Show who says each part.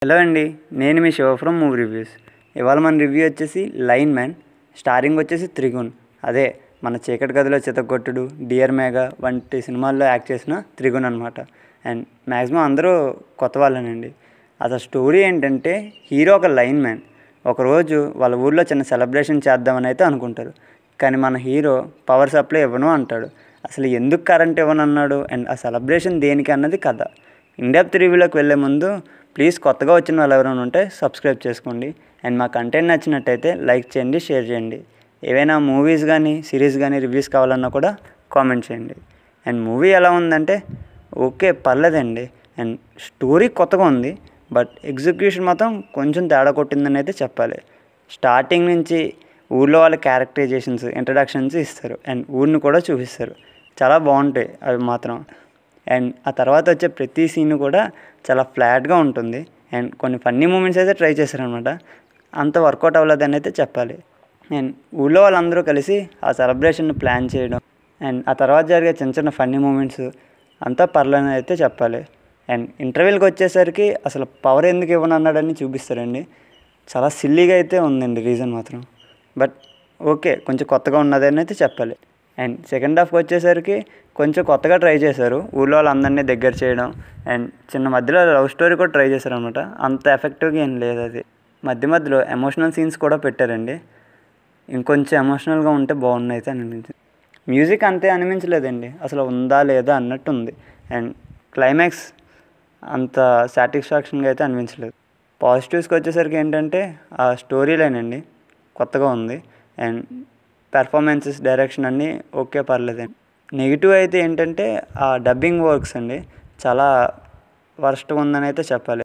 Speaker 1: Hello అండి, నేను మీ show from movie reviews. ఇవాళ మన రివ్యూ వచ్చేసి లైన్ మ్యాన్. స్టారింగ్ వచ్చేసి త్రిగుణ్. అదే మన చీకటి గదిలో చితగొట్టుడు, డియర్ మేఘా వంటి సినిమాల్లో యాక్ట్ చేసిన త్రిగుణ్ అనమాట. అండ్ మ్యాక్సిమం అందరూ కొత్త వాళ్ళేనండి. అసలు స్టోరీ ఏంటంటే, హీరో ఒక లైన్ మ్యాన్. ఒకరోజు వాళ్ళ ఊళ్ళో చిన్న సెలబ్రేషన్ చేద్దామని అయితే అనుకుంటారు. కానీ మన హీరో పవర్ సప్లై ఇవ్వను అంటాడు. అసలు ఎందుకు కరెంట్ ఇవ్వను అన్నాడు అండ్ ఆ సెలబ్రేషన్ దేనికి అన్నది కథ. ఇన్డెప్త్ రివ్యూలోకి వెళ్ళే ముందు ప్లీజ్ కొత్తగా వచ్చిన వాళ్ళు ఎవరైనా ఉంటే సబ్స్క్రైబ్ చేసుకోండి. అండ్ మా కంటెంట్ నచ్చినట్టయితే లైక్ చేయండి, షేర్ చేయండి. ఏవైనా మూవీస్ కానీ సిరీస్ కానీ రివ్యూస్ కావాలన్నా కూడా కామెంట్ చేయండి. అండ్ మూవీ ఎలా ఉందంటే ఓకే, పర్లేదండి. అండ్ స్టోరీ కొత్తగా ఉంది, బట్ ఎగ్జిక్యూషన్ మాత్రం కొంచెం తేడా కొట్టిందని అయితే చెప్పాలి. స్టార్టింగ్ నుంచి ఊళ్ళో వాళ్ళ క్యారెక్టరైజేషన్స్, ఇంట్రడక్షన్స్ ఇస్తారు అండ్ ఊరిని కూడా చూపిస్తారు. చాలా బాగుంటాయి అవి మాత్రం. అండ్ ఆ తర్వాత వచ్చే ప్రతి సీన్ కూడా చాలా ఫ్లాట్గా ఉంటుంది. అండ్ కొన్ని ఫన్నీ మూమెంట్స్ అయితే ట్రై చేశారనమాట. అంత వర్కౌట్ అవ్వలేదని అయితే చెప్పాలి. అండ్ ఊళ్ళో వాళ్ళందరూ కలిసి ఆ సెలబ్రేషన్ ప్లాన్ చేయడం అండ్ ఆ తర్వాత జరిగే చిన్న చిన్న ఫన్నీ మూమెంట్స్ అంతా పర్లేదని అయితే చెప్పాలి. అండ్ ఇంటర్వెల్కి వచ్చేసరికి అసలు పవర్ ఎందుకు ఇవ్వను అన్నాడని చూపిస్తారండి. చాలా సిల్లీగా అయితే ఉందండి రీజన్ మాత్రం. బట్ ఓకే, కొంచెం కొత్తగా ఉన్నదని అయితే చెప్పాలి. అండ్ సెకండ్ హాఫ్కి వచ్చేసరికి కొంచెం కొత్తగా ట్రై చేశారు. ఊళ్ళో వాళ్ళందరినీ దగ్గర చేయడం అండ్ చిన్న మధ్యలో లవ్ స్టోరీ కూడా ట్రై చేశారు అనమాట. అంత ఎఫెక్టివ్గా ఏం లేదు అది. మధ్యలో ఎమోషనల్ సీన్స్ కూడా పెట్టారండి. ఇంకొంచెం ఎమోషనల్గా ఉంటే బాగున్నాయి అయితే అనిపించింది. మ్యూజిక్ అంతే అనిపించలేదండి, అసలు ఉందా లేదా అన్నట్టు ఉంది. అండ్ క్లైమాక్స్ అంత సాటిస్ఫాక్షన్గా అయితే అనిపించలేదు. పాజిటివ్స్కి వచ్చేసరికి ఏంటంటే ఆ స్టోరీ లైన్ అండి కొత్తగా ఉంది. అండ్ పెర్ఫార్మెన్సెస్, డైరెక్షన్ అన్నీ ఓకే, పర్లేదండి. నెగిటివ్ అయితే ఏంటంటే ఆ డబ్బింగ్ వర్క్స్ అండి చాలా వర్స్ట్గా ఉందని అయితే చెప్పాలి.